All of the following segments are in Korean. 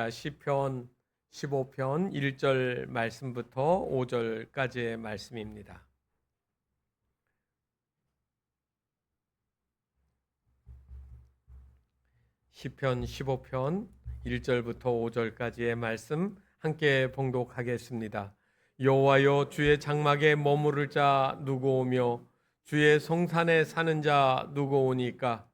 시편 15편 1절 말씀부터 5절까지의 말씀입니다. 시편 15편 1절부터 5절까지의 말씀 함께 봉독하겠습니다. 여호와여, 주의 장막에 머무를 자 누구 오며 주의 성산에 사는 자 누구 오니까?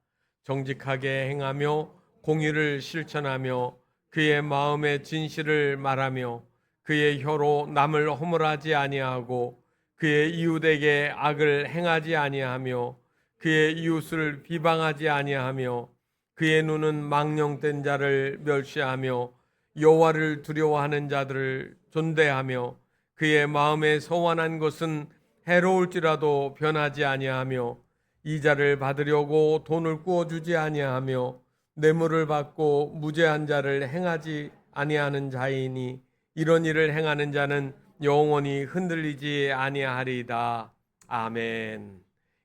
정직하게 행하며 공의를 실천하며 그의 마음의 진실을 말하며 그의 혀로 남을 허물하지 아니하고 그의 이웃에게 악을 행하지 아니하며 그의 이웃을 비방하지 아니하며 그의 눈은 망령된 자를 멸시하며 여호와를 두려워하는 자들을 존대하며 그의 마음에 소원한 것은 해로울지라도 변하지 아니하며 이자를 받으려고 돈을 꾸어주지 아니하며 뇌물을 받고 무죄한 자를 행하지 아니하는 자이니 이런 일을 행하는 자는 영원히 흔들리지 아니하리이다. 아멘.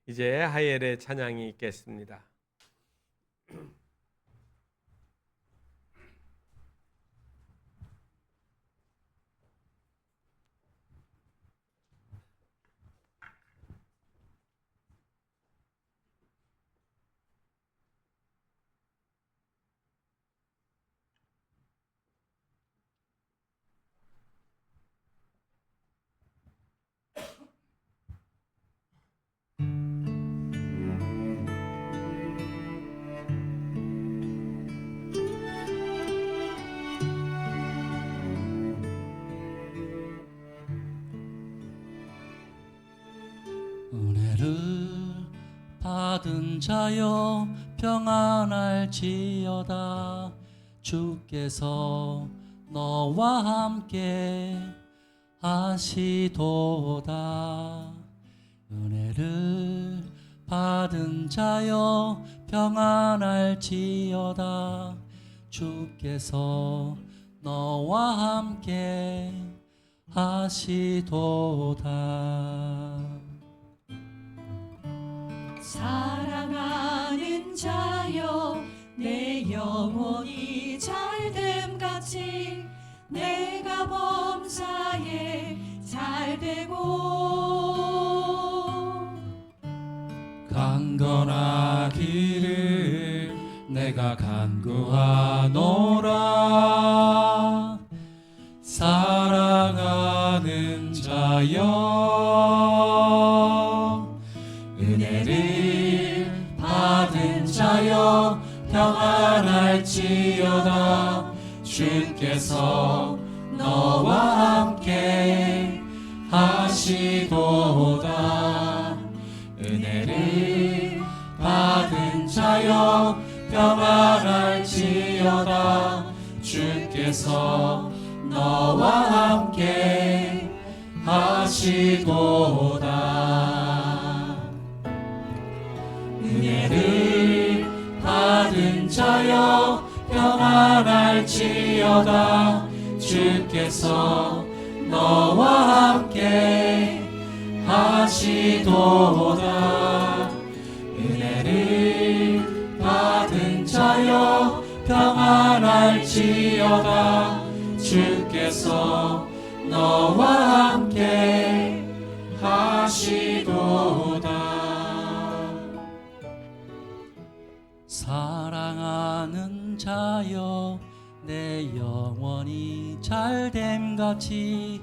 이제 하엘의 찬양이 있겠습니다. 은혜를 받은 자여 평안할지어다. 주께서 너와 함께 하시도다. 은혜를 받은 자여 평안할지어다. 주께서 너와 함께 하시도다. 사랑하는 자여, 내 영혼이 잘됨같이 내가 범사에 잘되고 강건하기를 내가 간구하노라. 사랑하는 자여, 은혜를 받은 자여 평안할지어다. 주께서 너와 함께 하시도다. 은혜를 받은 자여 평안할지어다. 주께서 너와 함께 하시도다. 은혜를 받은 자여 평안할지어다. 주께서 너와 함께 하시도다. 은혜를 받은 자여 평안할지어다. 주께서 너와 함께 하시도다. 사랑하는 자여, 내 영혼이 잘됨같이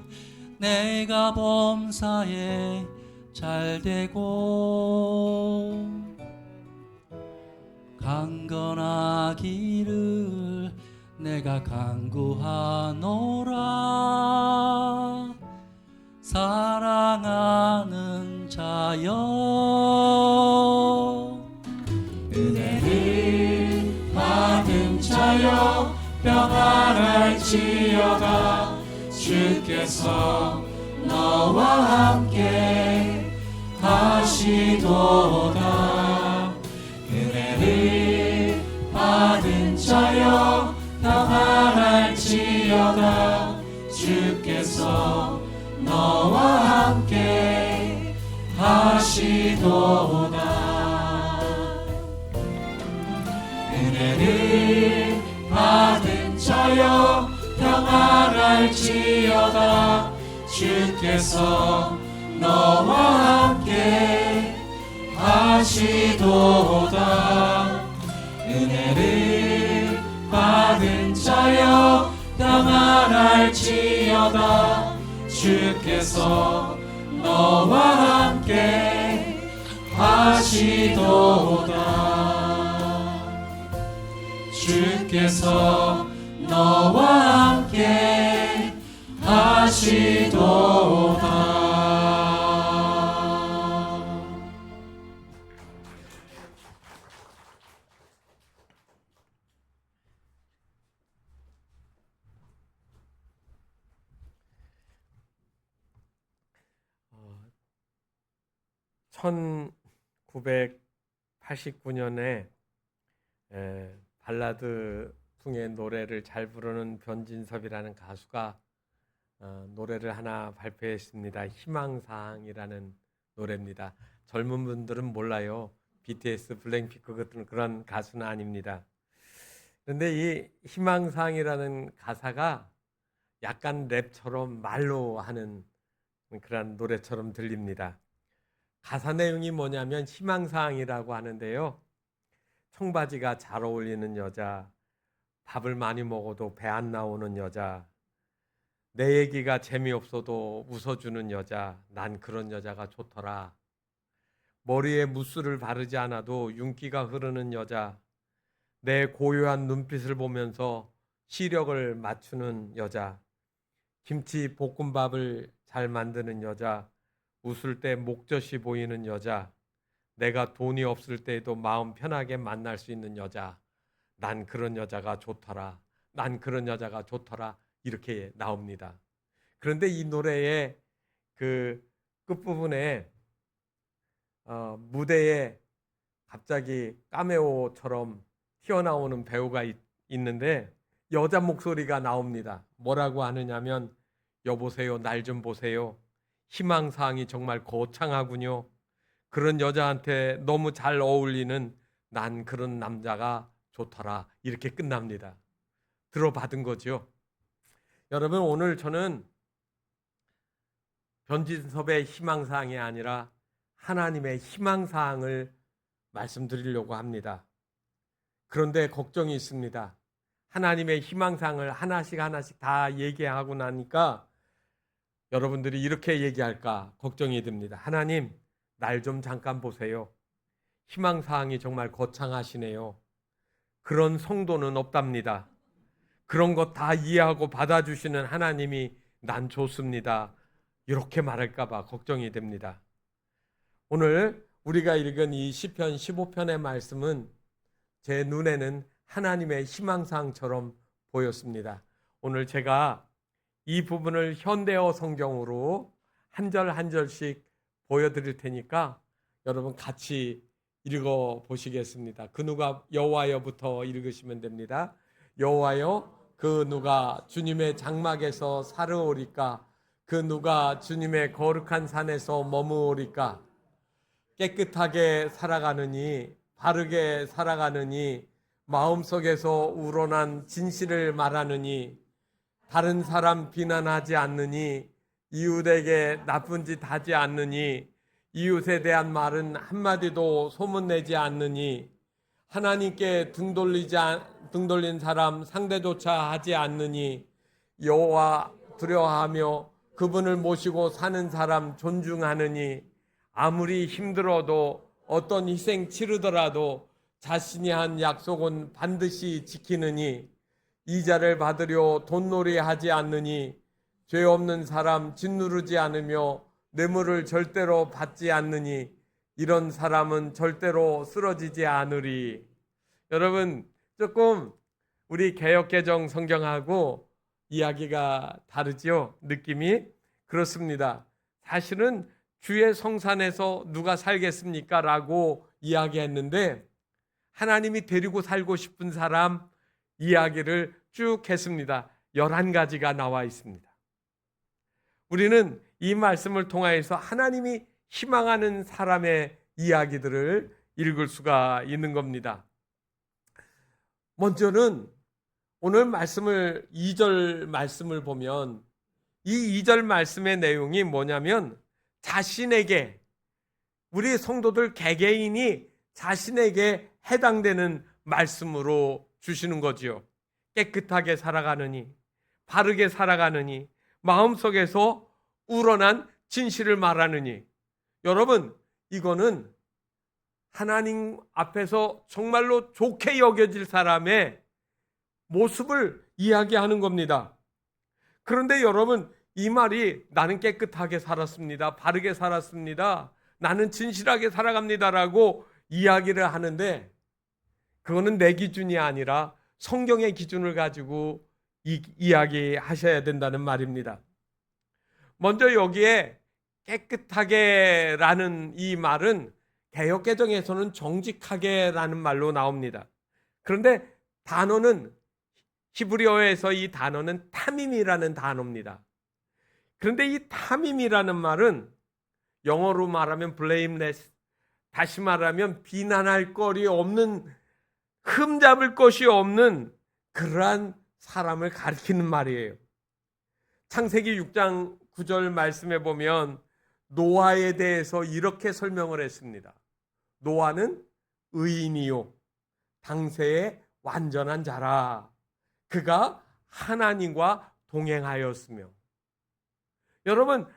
내가 범사에 잘되고 강건하기를 내가 간구하노라. 사랑하는 자여, 은혜를 받은 자여 평안할지어다. 주께서 너와 함께 하시도다. 은혜를 받은 자여 평안할지어다. 주께서 너와 함께 하시도다. 은혜를 받은 자여 자여 평안할지어다. 주께서 너와 함께 하시도다. 은혜를 받은 자여 평안할지어다. 주께서 너와 함께 하시도다. 주께서 너와 함께 하시도다. 어, 1989년에 발라드 풍의 노래를 잘 부르는 변진섭이라는 가수가 노래를 하나 발표했습니다. 희망사항이라는 노래입니다. 젊은 분들은 몰라요. BTS, 블랙핑크 같은 그런 가수는 아닙니다. 그런데 이 희망사항이라는 가사가 약간 랩처럼 말로 하는 그런 노래처럼 들립니다. 가사 내용이 뭐냐면 희망사항이라고 하는데요. 청바지가 잘 어울리는 여자, 밥을 많이 먹어도 배 안 나오는 여자, 내 얘기가 재미없어도 웃어주는 여자, 난 그런 여자가 좋더라. 머리에 무스를 바르지 않아도 윤기가 흐르는 여자, 내 고요한 눈빛을 보면서 시력을 맞추는 여자, 김치 볶음밥을 잘 만드는 여자, 웃을 때 목젖이 보이는 여자, 내가 돈이 없을 때에도 마음 편하게 만날 수 있는 여자, 난 그런 여자가 좋더라. 난 그런 여자가 좋더라. 이렇게 나옵니다. 그런데 이 노래의 그 끝부분에 무대에 갑자기 카메오처럼 튀어나오는 배우가 있는데 여자 목소리가 나옵니다. 뭐라고 하느냐면 여보세요, 날 좀 보세요. 희망사항이 정말 거창하군요. 그런 여자한테 너무 잘 어울리는 난 그런 남자가 좋더라. 이렇게 끝납니다. 들어받은 거죠. 여러분, 오늘 저는 변진섭의 희망사항이 아니라 하나님의 희망사항을 말씀드리려고 합니다. 그런데 걱정이 있습니다. 하나님의 희망사항을 하나씩 다 얘기하고 나니까 여러분들이 이렇게 얘기할까 걱정이 듭니다. 하나님, 날 좀 잠깐 보세요. 희망사항이 정말 거창하시네요. 그런 성도는 없답니다. 그런 것 다 이해하고 받아주시는 하나님이 난 좋습니다. 이렇게 말할까 봐 걱정이 됩니다. 오늘 우리가 읽은 이 시편 15편의 말씀은 제 눈에는 하나님의 희망사항처럼 보였습니다. 오늘 제가 이 부분을 현대어 성경으로 한 절 한 절씩 보여드릴 테니까 여러분 같이 읽어 보시겠습니다. 그 누가 여호와여부터 읽으시면 됩니다. 여호와여, 그 누가 주님의 장막에서 사르오리까? 그 누가 주님의 거룩한 산에서 머무오리까? 깨끗하게 살아가느니, 바르게 살아가느니, 마음속에서 우러난 진실을 말하느니, 다른 사람 비난하지 않느니, 이웃에게 나쁜 짓 하지 않느니, 이웃에 대한 말은 한마디도 소문내지 않느니, 하나님께 등 돌린 사람 상대조차 하지 않느니, 여호와 두려워하며 그분을 모시고 사는 사람 존중하느니, 아무리 힘들어도 어떤 희생 치르더라도 자신이 한 약속은 반드시 지키느니, 이자를 받으려 돈놀이 하지 않느니, 죄 없는 사람 짓누르지 않으며 뇌물을 절대로 받지 않느니, 이런 사람은 절대로 쓰러지지 않으리. 여러분, 조금 우리 개역개정 성경하고 이야기가 다르죠? 느낌이 그렇습니다. 사실은 주의 성산에서 누가 살겠습니까? 라고 이야기했는데 하나님이 데리고 살고 싶은 사람 이야기를 쭉 했습니다. 11가지가 나와 있습니다. 우리는 이 말씀을 통하여서 하나님이 희망하는 사람의 이야기들을 읽을 수가 있는 겁니다. 먼저는 오늘 말씀을 2절 말씀을 보면 이 2절 말씀의 내용이 뭐냐면 자신에게 우리 성도들 개개인이 자신에게 해당되는 말씀으로 주시는 거지요. 깨끗하게 살아가느니 바르게 살아가느니 마음속에서 우러난 진실을 말하느니 여러분 이거는 하나님 앞에서 정말로 좋게 여겨질 사람의 모습을 이야기하는 겁니다. 그런데 여러분 이 말이 나는 깨끗하게 살았습니다. 바르게 살았습니다. 나는 진실하게 살아갑니다라고 이야기를 하는데 그거는 내 기준이 아니라 성경의 기준을 가지고 이야기하셔야 된다는 말입니다. 먼저 여기에 깨끗하게라는 이 말은 개역개정에서는 정직하게라는 말로 나옵니다. 그런데 단어는 히브리어에서 이 단어는 타밈이라는 단어입니다. 그런데 이 타밈이라는 말은 영어로 말하면 blameless, 다시 말하면 비난할 거리 없는, 흠잡을 것이 없는 그러한 사람을 가리키는 말이에요. 창세기 6장 9절 말씀에 보면 노아에 대해서 이렇게 설명을 했습니다. 노아는 의인이요 당세의 완전한 자라. 그가 하나님과 동행하였으며. 여러분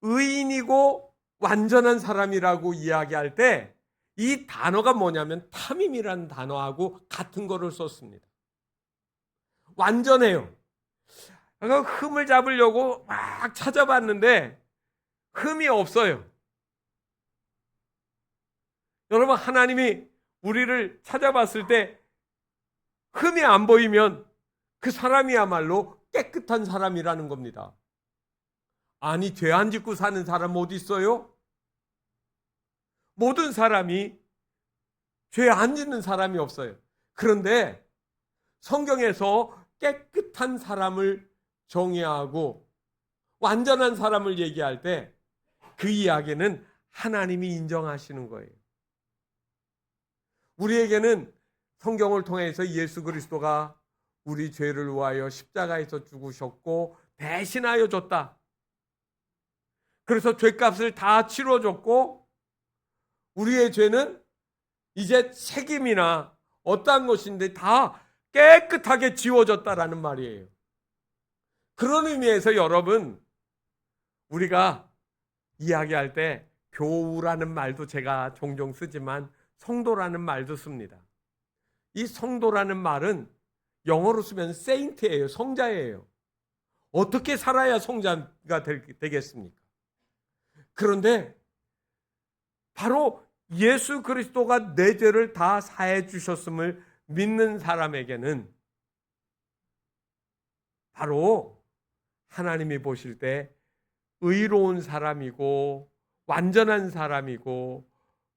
의인이고 완전한 사람이라고 이야기할 때 이 단어가 뭐냐면 타밈이라는 단어하고 같은 거를 썼습니다. 완전해요. 그러니까 흠을 잡으려고 막 찾아봤는데 흠이 없어요. 여러분 하나님이 우리를 찾아봤을 때 흠이 안 보이면 그 사람이야말로 깨끗한 사람이라는 겁니다. 아니 죄 안 짓고 사는 사람 어디 있어요? 모든 사람이 죄 안 짓는 사람이 없어요. 그런데 성경에서 깨끗한 사람을 정의하고 완전한 사람을 얘기할 때 그 이야기는 하나님이 인정하시는 거예요. 우리에게는 성경을 통해서 예수 그리스도가 우리 죄를 위하여 십자가에서 죽으셨고 대신하여 줬다. 그래서 죄값을 다 치러줬고 우리의 죄는 이제 책임이나 어떠한 것인데 다 깨끗하게 지워졌다라는 말이에요. 그런 의미에서 여러분 우리가 이야기할 때 교우라는 말도 제가 종종 쓰지만 성도라는 말도 씁니다. 이 성도라는 말은 영어로 쓰면 saint예요. 성자예요. 어떻게 살아야 성자가 되겠습니까? 그런데 바로 예수 그리스도가 내 죄를 다 사해 주셨음을 믿는 사람에게는 바로 하나님이 보실 때 의로운 사람이고 완전한 사람이고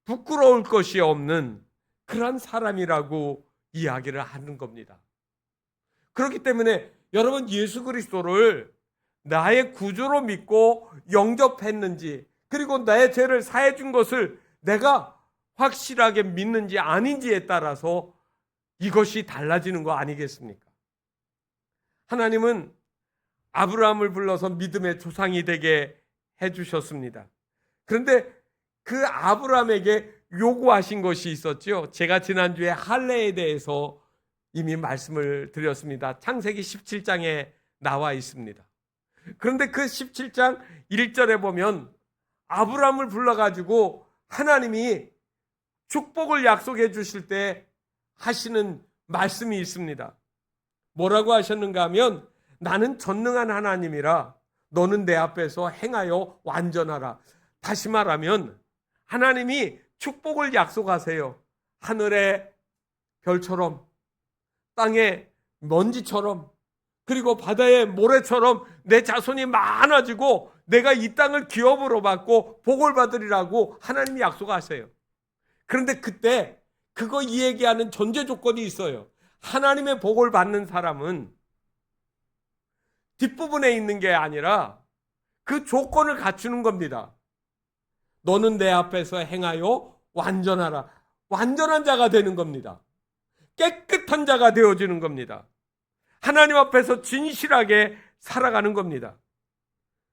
부끄러울 것이 없는 그런 사람이라고 이야기를 하는 겁니다. 그렇기 때문에 여러분 예수 그리스도를 나의 구주로 믿고 영접했는지 그리고 나의 죄를 사해 준 것을 내가 확실하게 믿는지 아닌지에 따라서 이것이 달라지는 거 아니겠습니까? 하나님은 아브라함을 불러서 믿음의 조상이 되게 해주셨습니다. 그런데 그 아브라함에게 요구하신 것이 있었죠. 제가 지난주에 할례에 대해서 이미 말씀을 드렸습니다. 창세기 17장에 나와 있습니다. 그런데 그 17장 1절에 보면 아브라함을 불러가지고 하나님이 축복을 약속해 주실 때 하시는 말씀이 있습니다. 뭐라고 하셨는가 하면 나는 전능한 하나님이라 너는 내 앞에서 행하여 완전하라. 다시 말하면 하나님이 축복을 약속하세요. 하늘의 별처럼 땅의 먼지처럼 그리고 바다의 모래처럼 내 자손이 많아지고 내가 이 땅을 기업으로 받고 복을 받으리라고 하나님이 약속하세요. 그런데 그때 그거 얘기하는 전제 조건이 있어요. 하나님의 복을 받는 사람은 뒷부분에 있는 게 아니라 그 조건을 갖추는 겁니다. 너는 내 앞에서 행하여 완전하라. 완전한 자가 되는 겁니다. 깨끗한 자가 되어지는 겁니다. 하나님 앞에서 진실하게 살아가는 겁니다.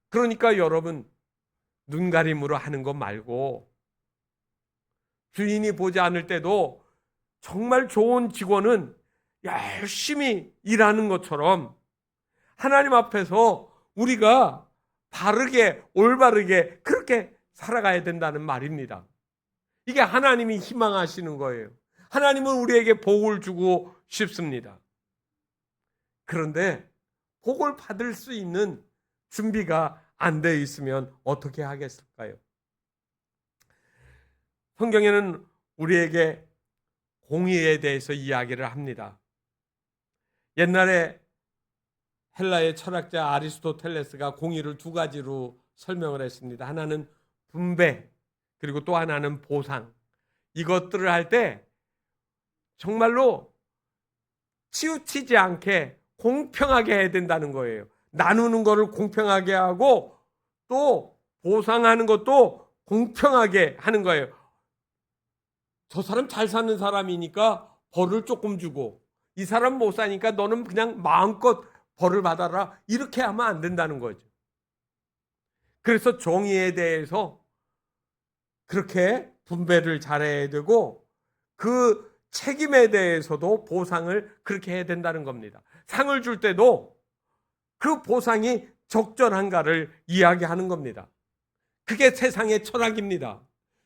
그러니까 여러분, 눈가림으로 하는 것 말고 주인이 보지 않을 때도 정말 좋은 직원은 열심히 일하는 것처럼 하나님 앞에서 우리가 바르게, 올바르게 그렇게 살아가야 된다는 말입니다. 이게 하나님이 희망하시는 거예요. 하나님은 우리에게 복을 주고 싶습니다. 그런데 복을 받을 수 있는 준비가 안 돼 있으면 어떻게 하겠을까요? 성경에는 우리에게 공의에 대해서 이야기를 합니다. 옛날에 헬라의 철학자 아리스토텔레스가 공의를 두 가지로 설명을 했습니다. 하나는 분배, 그리고 또 하나는 보상. 이것들을 할 때 정말로 치우치지 않게 공평하게 해야 된다는 거예요. 나누는 것을 공평하게 하고 또 보상하는 것도 공평하게 하는 거예요. 저 사람 잘 사는 사람이니까 벌을 조금 주고 이 사람 못 사니까 너는 그냥 마음껏 벌을 받아라. 이렇게 하면 안 된다는 거죠. 그래서 정의에 대해서 그렇게 분배를 잘해야 되고 그 책임에 대해서도 보상을 그렇게 해야 된다는 겁니다. 상을 줄 때도 그 보상이 적절한가를 이야기하는 겁니다. 그게 세상의 철학입니다.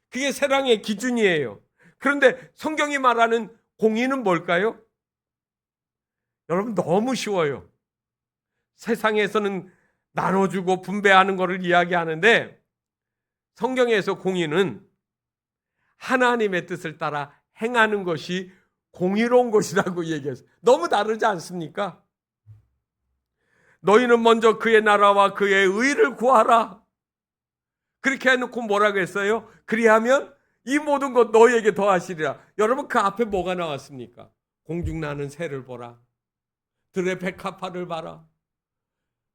그게 세상의 기준이에요. 그런데 성경이 말하는 공의는 뭘까요? 여러분, 너무 쉬워요. 세상에서는 나눠주고 분배하는 것을 이야기하는데 성경에서 공의는 하나님의 뜻을 따라 행하는 것이 공의로운 것이라고 얘기했어요. 너무 다르지 않습니까? 너희는 먼저 그의 나라와 그의 의를 구하라. 그렇게 해놓고 뭐라고 했어요? 그리하면 이 모든 것 너희에게 더하시리라. 여러분, 그 앞에 뭐가 나왔습니까? 공중나는 새를 보라. 들의 백합화를 봐라.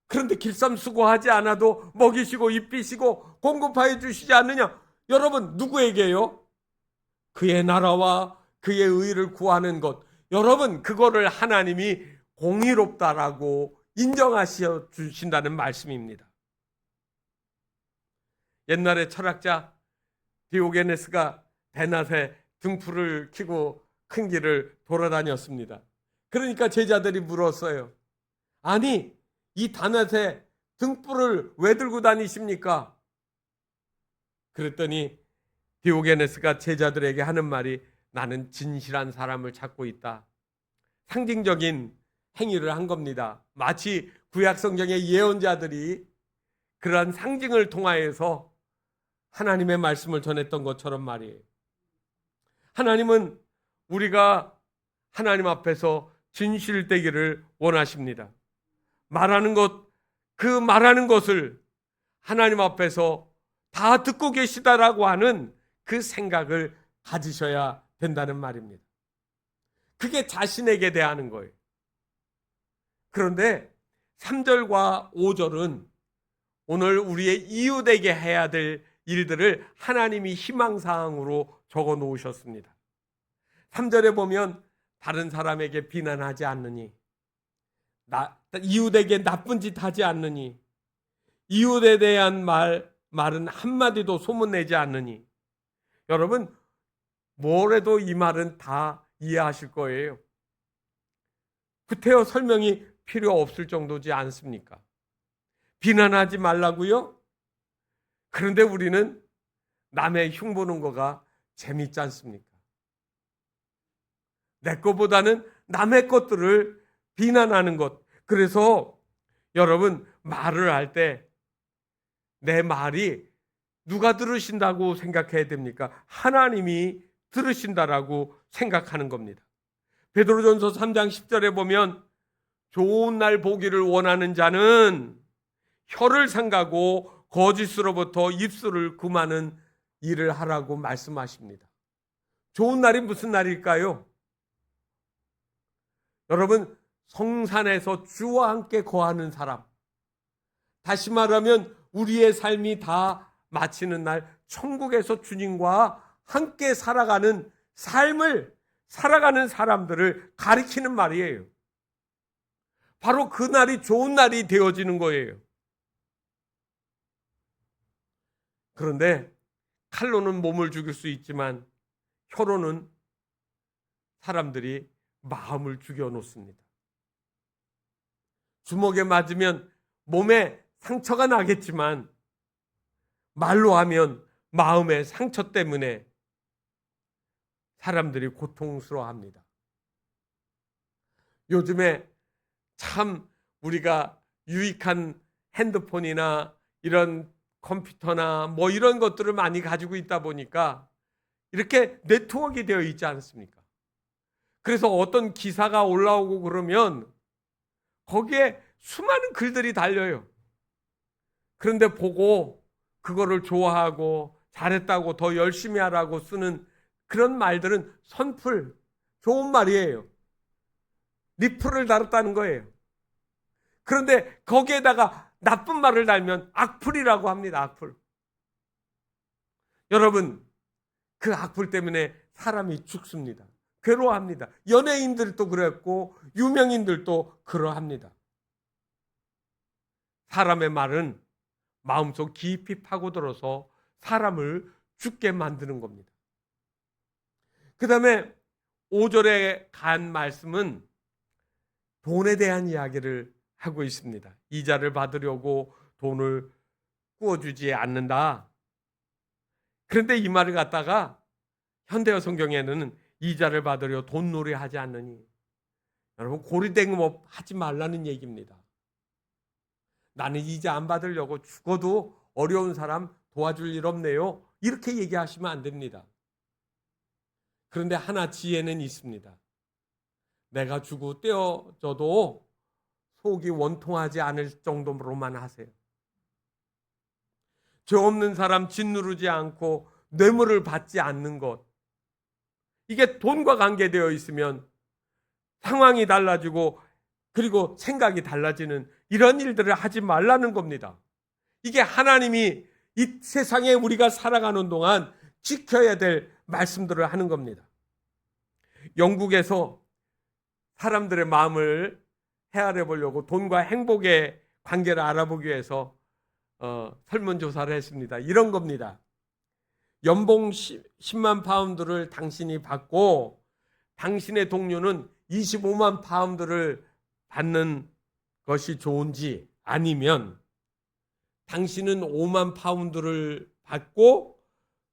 그런데 길쌈수고하지 않아도 먹이시고 입히시고 공급하여 주시지 않느냐? 여러분, 누구에게요? 그의 나라와 그의 의를 구하는 것. 여러분, 그거를 하나님이 공의롭다라고 인정하셔 주신다는 말씀입니다. 옛날에 철학자 디오게네스가 대낮에 등불을 켜고 큰 길을 돌아다녔습니다. 그러니까 제자들이 물었어요. 아니, 이 다낮에 등불을 왜 들고 다니십니까? 그랬더니 디오게네스가 제자들에게 하는 말이 나는 진실한 사람을 찾고 있다. 상징적인 행위를 한 겁니다. 마치 구약 성경의 예언자들이 그러한 상징을 통하여서 하나님의 말씀을 전했던 것처럼 말이에요. 하나님은 우리가 하나님 앞에서 진실되기를 원하십니다. 말하는 것, 그 말하는 것을 하나님 앞에서 다 듣고 계시다라고 하는 그 생각을 가지셔야 된다는 말입니다. 그게 자신에게 대하는 거예요. 그런데 3절과 5절은 오늘 우리의 이웃에게 해야 될 일들을 하나님이 희망사항으로 적어 놓으셨습니다. 3절에 보면 다른 사람에게 비난하지 않느니, 이웃에게 나쁜 짓 하지 않느니, 이웃에 대한 말은 한마디도 소문내지 않느니. 여러분, 뭐래도 이 말은 다 이해하실 거예요. 구태여 설명이 필요 없을 정도지 않습니까? 비난하지 말라고요? 그런데 우리는 남의 흉보는 거가 재밌지 않습니까? 내 것보다는 남의 것들을 비난하는 것. 그래서 여러분, 말을 할 때 내 말이 누가 들으신다고 생각해야 됩니까? 하나님이 들으신다라고 생각하는 겁니다. 베드로전서 3장 10절에 보면 좋은 날 보기를 원하는 자는 혀를 삼가고 거짓으로부터 입술을 금하는 일을 하라고 말씀하십니다. 좋은 날이 무슨 날일까요? 여러분, 성산에서 주와 함께 거하는 사람, 다시 말하면 우리의 삶이 다 마치는 날 천국에서 주님과 함께 살아가는 삶을 살아가는 사람들을 가리키는 말이에요. 바로 그 날이 좋은 날이 되어지는 거예요. 그런데 칼로는 몸을 죽일 수 있지만 혀로는 사람들이 마음을 죽여 놓습니다. 주먹에 맞으면 몸에 상처가 나겠지만 말로 하면 마음의 상처 때문에 사람들이 고통스러워합니다. 요즘에 참 우리가 유익한 핸드폰이나 이런 컴퓨터나 뭐 이런 것들을 많이 가지고 있다 보니까 이렇게 네트워크가 되어 있지 않습니까? 그래서 어떤 기사가 올라오고 그러면 거기에 수많은 글들이 달려요. 그런데 보고 그거를 좋아하고 잘했다고 더 열심히 하라고 쓰는 그런 말들은 선풀, 좋은 말이에요. 리플을 달았다는 거예요. 그런데 거기에다가 나쁜 말을 달면 악플이라고 합니다. 악플. 여러분, 그 악플 때문에 사람이 죽습니다. 괴로워합니다. 연예인들도 그랬고 유명인들도 그러합니다. 사람의 말은 마음속 깊이 파고들어서 사람을 죽게 만드는 겁니다. 그 다음에 5절에 간 말씀은 돈에 대한 이야기를 하고 있습니다. 이자를 받으려고 돈을 구워주지 않는다. 그런데 이 말을 갖다가 현대어 성경에는 이자를 받으려 돈놀이 하지 않느니, 여러분 고리대금업 하지 말라는 얘기입니다. 나는 이자 안 받으려고 죽어도 어려운 사람 도와줄 일 없네요. 이렇게 얘기하시면 안 됩니다. 그런데 하나 지혜는 있습니다. 내가 주고 떼어져도 속이 원통하지 않을 정도로만 하세요. 죄 없는 사람 짓누르지 않고 뇌물을 받지 않는 것, 이게 돈과 관계되어 있으면 상황이 달라지고 그리고 생각이 달라지는 이런 일들을 하지 말라는 겁니다. 이게 하나님이 이 세상에 우리가 살아가는 동안 지켜야 될 말씀들을 하는 겁니다. 영국에서 사람들의 마음을 헤아려 보려고 돈과 행복의 관계를 알아보기 위해서 설문조사를 했습니다. 이런 겁니다. 연봉 10만 파운드를 당신이 받고 당신의 동료는 25만 파운드를 받는 것이 좋은지, 아니면 당신은 5만 파운드를 받고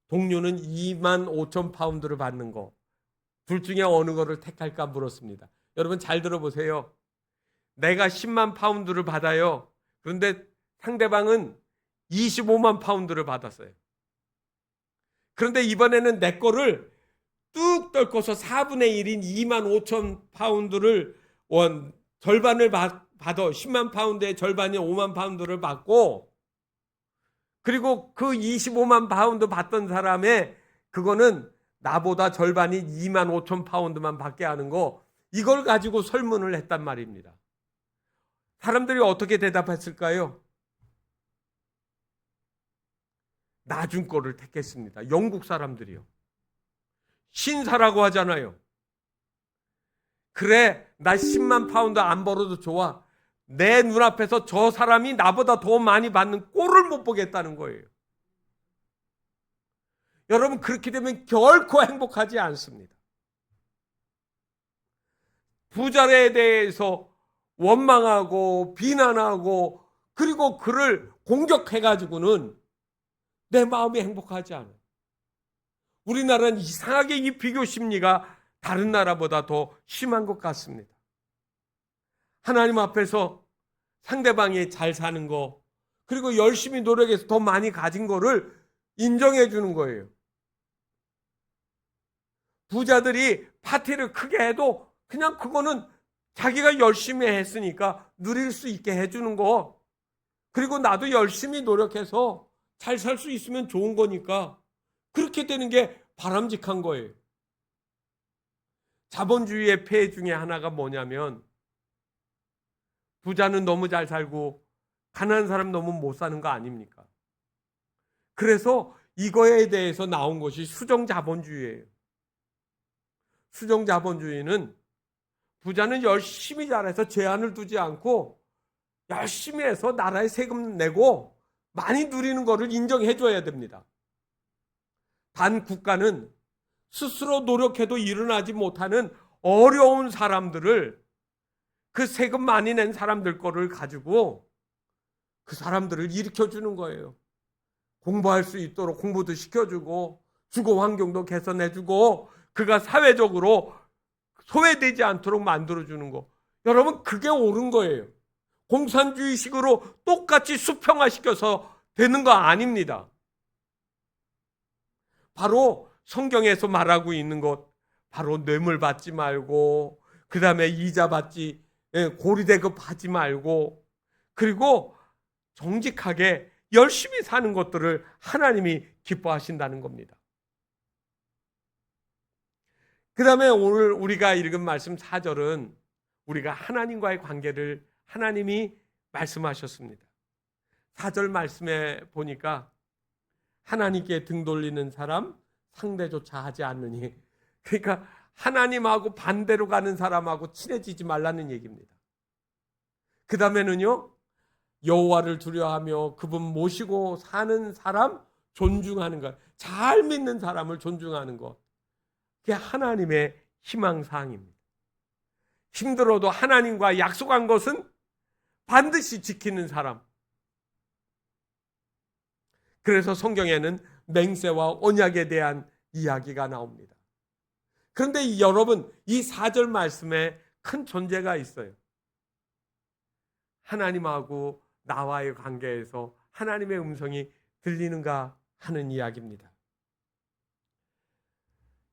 동료는 2만 5천 파운드를 받는 거, 둘 중에 어느 거를 택할까 물었습니다. 여러분 잘 들어보세요. 내가 10만 파운드를 받아요. 그런데 상대방은 25만 파운드를 받았어요. 그런데 이번에는 내 거를 뚝 떨고서 4분의 1인 2만 5천 파운드를 절반을 받아 10만 파운드의 절반이 5만 파운드를 받고, 그리고 그 25만 파운드 받던 사람의 그거는 나보다 절반이 2만 5천 파운드만 받게 하는 거, 이걸 가지고 설문을 했단 말입니다. 사람들이 어떻게 대답했을까요? 나중 거를 택했습니다. 영국 사람들이요. 신사라고 하잖아요. 그래, 나 10만 파운드 안 벌어도 좋아. 내 눈앞에서 저 사람이 나보다 더 많이 받는 꼴을 못 보겠다는 거예요. 여러분, 그렇게 되면 결코 행복하지 않습니다. 부자에 대해서 원망하고 비난하고 그리고 그를 공격해가지고는 내 마음이 행복하지 않아요. 우리나라는 이상하게 이 비교 심리가 다른 나라보다 더 심한 것 같습니다. 하나님 앞에서 상대방이 잘 사는 거, 그리고 열심히 노력해서 더 많이 가진 거를 인정해 주는 거예요. 부자들이 파티를 크게 해도 그냥 그거는 자기가 열심히 했으니까 누릴 수 있게 해주는 거, 그리고 나도 열심히 노력해서 잘 살 수 있으면 좋은 거니까 그렇게 되는 게 바람직한 거예요. 자본주의의 폐해 중에 하나가 뭐냐면, 부자는 너무 잘 살고 가난한 사람 너무 못 사는 거 아닙니까? 그래서 이거에 대해서 나온 것이 수정자본주의예요. 수정자본주의는 부자는 열심히 잘해서 제한을 두지 않고 열심히 해서 나라에 세금 내고 많이 누리는 것을 인정해 줘야 됩니다. 단 국가는 스스로 노력해도 일어나지 못하는 어려운 사람들을, 그 세금 많이 낸 사람들 거를 가지고 그 사람들을 일으켜 주는 거예요. 공부할 수 있도록 공부도 시켜주고 주거 환경도 개선해주고 그가 사회적으로 소외되지 않도록 만들어주는 거. 여러분, 그게 옳은 거예요. 공산주의식으로 똑같이 수평화시켜서 되는 거 아닙니다. 바로 성경에서 말하고 있는 것, 바로 뇌물 받지 말고, 그 다음에 이자 받지, 고리대금 하지 말고, 그리고 정직하게 열심히 사는 것들을 하나님이 기뻐하신다는 겁니다. 그 다음에 오늘 우리가 읽은 말씀 4절은 우리가 하나님과의 관계를 하나님이 말씀하셨습니다. 4절 말씀에 보니까 하나님께 등 돌리는 사람 상대조차 하지 않느니, 그러니까 하나님하고 반대로 가는 사람하고 친해지지 말라는 얘기입니다. 그 다음에는요, 여호와를 두려워하며 그분 모시고 사는 사람 존중하는 것, 잘 믿는 사람을 존중하는 것, 그게 하나님의 희망사항입니다. 힘들어도 하나님과 약속한 것은 반드시 지키는 사람. 그래서 성경에는 맹세와 언약에 대한 이야기가 나옵니다. 그런데 여러분, 이 4절 말씀에 큰 존재가 있어요. 하나님하고 나와의 관계에서 하나님의 음성이 들리는가 하는 이야기입니다.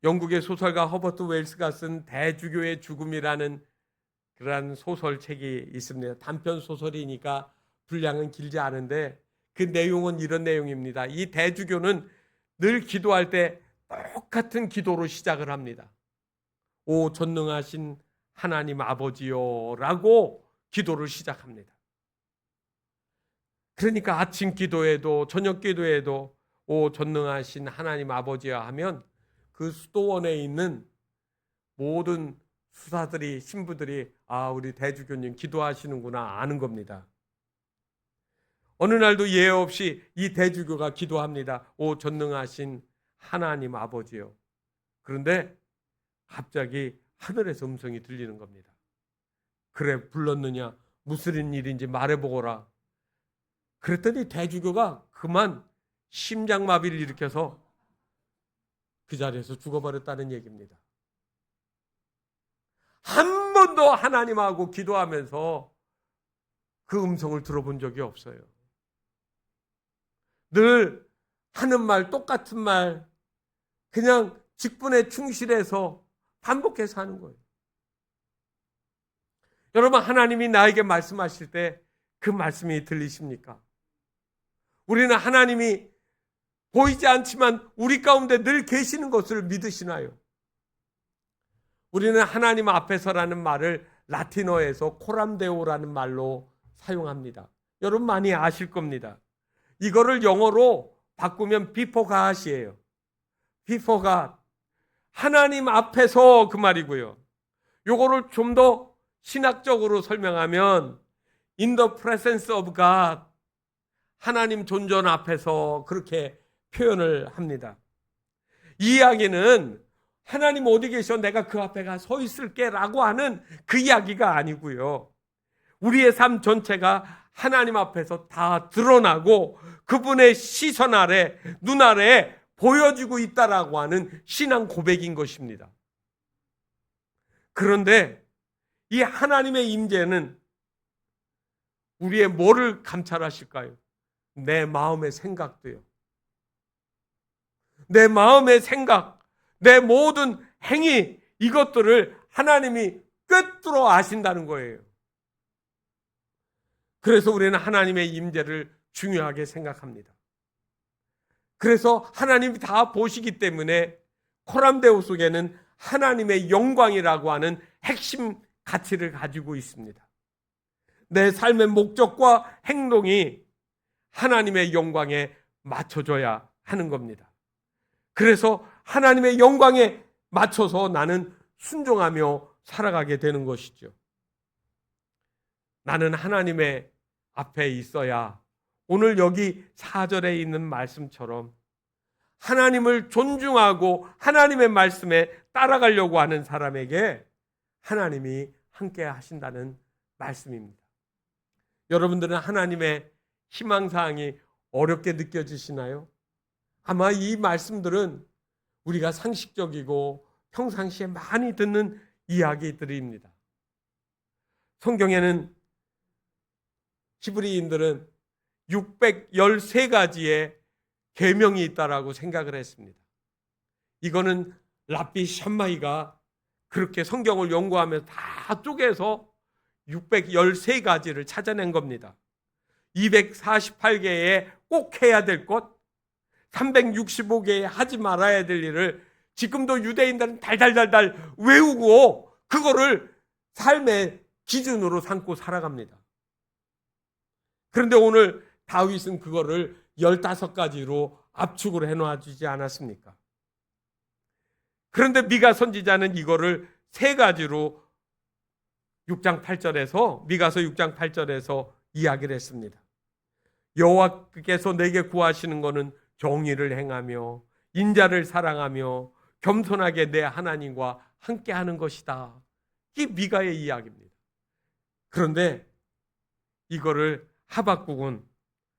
영국의 소설가 허버트 웰스가 쓴 대주교의 죽음이라는 그런 소설책이 있습니다. 단편 소설이니까 분량은 길지 않은데 그 내용은 이런 내용입니다. 이 대주교는 늘 기도할 때 똑같은 기도로 시작을 합니다. 오 전능하신 하나님 아버지요 라고 기도를 시작합니다. 그러니까 아침 기도에도 저녁 기도에도 오 전능하신 하나님 아버지요 하면 그 수도원에 있는 모든 수사들이, 신부들이 아 우리 대주교님 기도하시는구나 아는 겁니다. 어느 날도 예외 없이 이 대주교가 기도합니다. 오 전능하신 하나님 아버지요. 그런데 갑자기 하늘에서 음성이 들리는 겁니다. 그래 불렀느냐, 무슨 일인지 말해보거라. 그랬더니 대주교가 그만 심장마비를 일으켜서 그 자리에서 죽어버렸다는 얘기입니다. 한 번도 하나님하고 기도하면서 그 음성을 들어본 적이 없어요. 늘 하는 말, 똑같은 말, 그냥 직분에 충실해서 반복해서 하는 거예요. 여러분, 하나님이 나에게 말씀하실 때 그 말씀이 들리십니까? 우리는 하나님이 보이지 않지만 우리 가운데 늘 계시는 것을 믿으시나요? 우리는 하나님 앞에서라는 말을 라틴어에서 코람데오라는 말로 사용합니다. 여러분 많이 아실 겁니다. 이거를 영어로 바꾸면 before God이에요. before God. 하나님 앞에서 그 말이고요. 요거를 좀 더 신학적으로 설명하면 in the presence of God. 하나님 존전 앞에서 그렇게 표현을 합니다. 이 이야기는 하나님 어디 계셔? 내가 그 앞에 가 서 있을게 라고 하는 그 이야기가 아니고요. 우리의 삶 전체가 하나님 앞에서 다 드러나고 그분의 시선 아래, 눈 아래에 보여지고 있다라고 하는 신앙 고백인 것입니다. 그런데 이 하나님의 임재는 우리의 뭐를 감찰하실까요? 내 마음의 생각도요. 내 마음의 생각, 내 모든 행위, 이것들을 하나님이 꿰뚫어 아신다는 거예요. 그래서 우리는 하나님의 임재를 중요하게 생각합니다. 그래서 하나님이 다 보시기 때문에 코람데오 속에는 하나님의 영광이라고 하는 핵심 가치를 가지고 있습니다. 내 삶의 목적과 행동이 하나님의 영광에 맞춰져야 하는 겁니다. 그래서 하나님의 영광에 맞춰서 나는 순종하며 살아가게 되는 것이죠. 나는 하나님의 앞에 있어야 오늘 여기 4절에 있는 말씀처럼 하나님을 존중하고 하나님의 말씀에 따라가려고 하는 사람에게 하나님이 함께 하신다는 말씀입니다. 여러분들은 하나님의 희망사항이 어렵게 느껴지시나요? 아마 이 말씀들은 우리가 상식적이고 평상시에 많이 듣는 이야기들입니다. 성경에는 히브리인들은 613가지의 계명이 있다라고 생각을 했습니다. 이거는 랍비 샴마이가 그렇게 성경을 연구하면서 다 쪼개서 613가지를 찾아낸 겁니다. 248개의 꼭 해야 될 것, 365개의 하지 말아야 될 일을 지금도 유대인들은 달달달달 외우고 그거를 삶의 기준으로 삼고 살아갑니다. 그런데 오늘 다윗은 그거를 15가지로 압축을 해놔주지 않았습니까? 그런데 미가 선지자는 이거를 3가지로 6장 8절에서 미가서 6장 8절에서 이야기를 했습니다. 여호와께서 내게 구하시는 것은 정의를 행하며 인자를 사랑하며 겸손하게 내 하나님과 함께하는 것이다. 이게 미가의 이야기입니다. 그런데 이거를 하박국은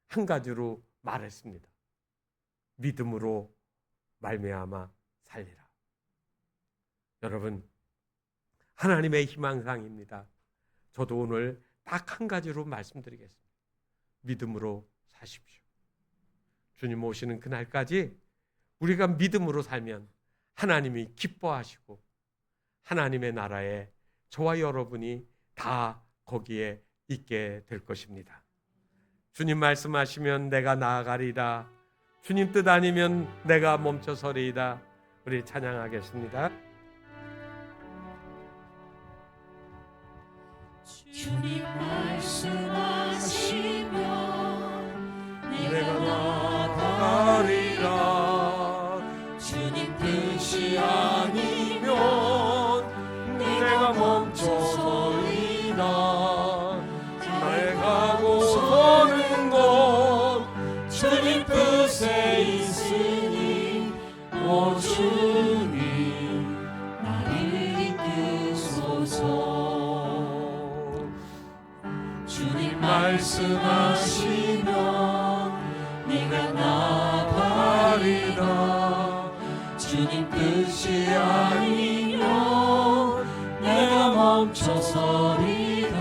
한 가지로 말했습니다. 믿음으로 말미암아 살리라. 여러분, 하나님의 희망사항입니다. 저도 오늘 딱 한 가지로 말씀드리겠습니다. 믿음으로 사십시오. 주님 오시는 그날까지 우리가 믿음으로 살면 하나님이 기뻐하시고 하나님의 나라에 저와 여러분이 다 거기에 있게 될 것입니다. 주님 말씀하시면 내가 나아가리라. 주님 뜻 아니면 내가 멈춰서리이다. 우리 찬양하겠습니다. 주님 말씀하시면 내가 나아가리라. 주님 뜻이 아니면 내가 멈춰서리라. 날 가고 서는 곳 주님 뜻에 있으니 오 주님 나를 이끄소서. 주님 말씀하시면 내가 나아가리라. 주님 뜻이 아니면 내가 멈춰서리라.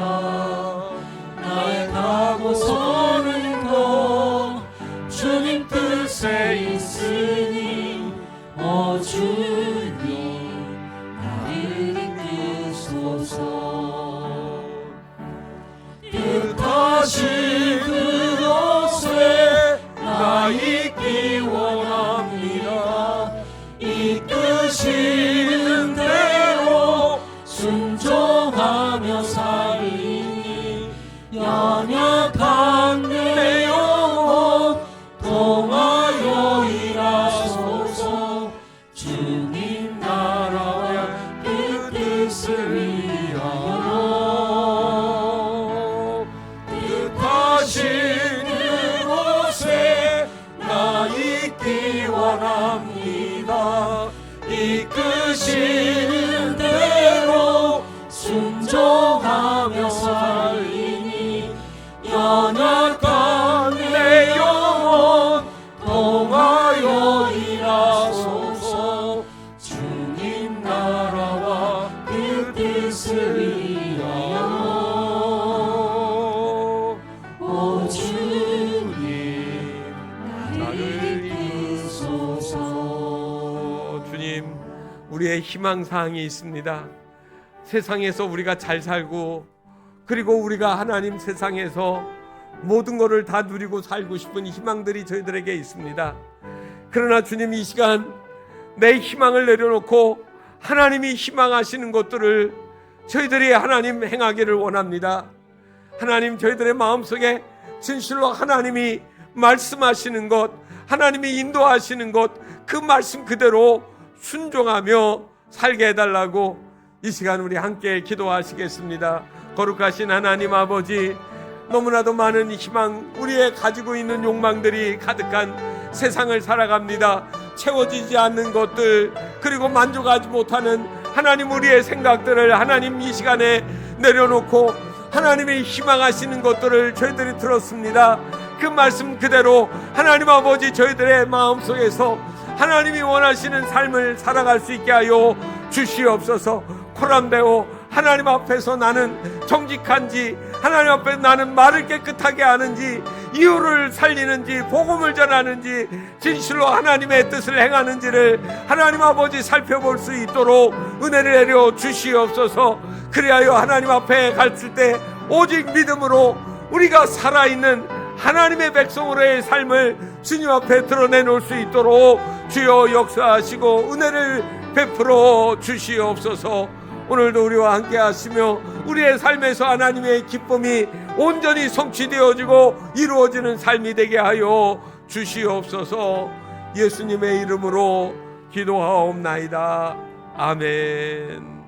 나의 가고 서는 곳 주님 뜻에 있으니 오 주님 나를 이끄소서. 뜻하신 그곳에 나 있기 원합니다. 이끄시는 대로 순종하며 살리니 연약한 내 영혼 통하여 일하소서. 주님 나라와 그 뜻을 위하여 뜻하신 그곳에 나 있기 원합니다. 이끄시는 대로 순종하며 살리니 연약한 내 영혼 통하여 일하소서. 주님 나라와 그 뜻을 위하여 오 주님 나를 이끄소서. 주님, 우리의 희망사항이 있습니다. 세상에서 우리가 잘 살고 그리고 우리가 하나님 세상에서 모든 것을 다 누리고 살고 싶은 희망들이 저희들에게 있습니다. 그러나 주님, 이 시간 내 희망을 내려놓고 하나님이 희망하시는 것들을 저희들이 하나님 행하기를 원합니다. 하나님, 저희들의 마음속에 진실로 하나님이 말씀하시는 것, 하나님이 인도하시는 것, 그 말씀 그대로 순종하며 살게 해달라고 이 시간 우리 함께 기도하시겠습니다. 거룩하신 하나님 아버지, 너무나도 많은 희망, 우리의 가지고 있는 욕망들이 가득한 세상을 살아갑니다. 채워지지 않는 것들, 그리고 만족하지 못하는 하나님 우리의 생각들을 하나님 이 시간에 내려놓고 하나님이 희망하시는 것들을 저희들이 들었습니다. 그 말씀 그대로 하나님 아버지 저희들의 마음속에서 하나님이 원하시는 삶을 살아갈 수 있게 하여 주시옵소서. 코람되어 하나님 앞에서 나는 정직한지, 하나님 앞에 나는 말을 깨끗하게 하는지, 이유를 살리는지, 복음을 전하는지, 진실로 하나님의 뜻을 행하는지를 하나님 아버지 살펴볼 수 있도록 은혜를 내려 주시옵소서. 그리하여 하나님 앞에 갔을 때 오직 믿음으로 우리가 살아있는 하나님의 백성으로의 삶을 주님 앞에 드러내놓을 수 있도록 주여 역사하시고 은혜를 베풀어 주시옵소서. 오늘도 우리와 함께 하시며 우리의 삶에서 하나님의 기쁨이 온전히 성취되어지고 이루어지는 삶이 되게 하여 주시옵소서. 예수님의 이름으로 기도하옵나이다. 아멘.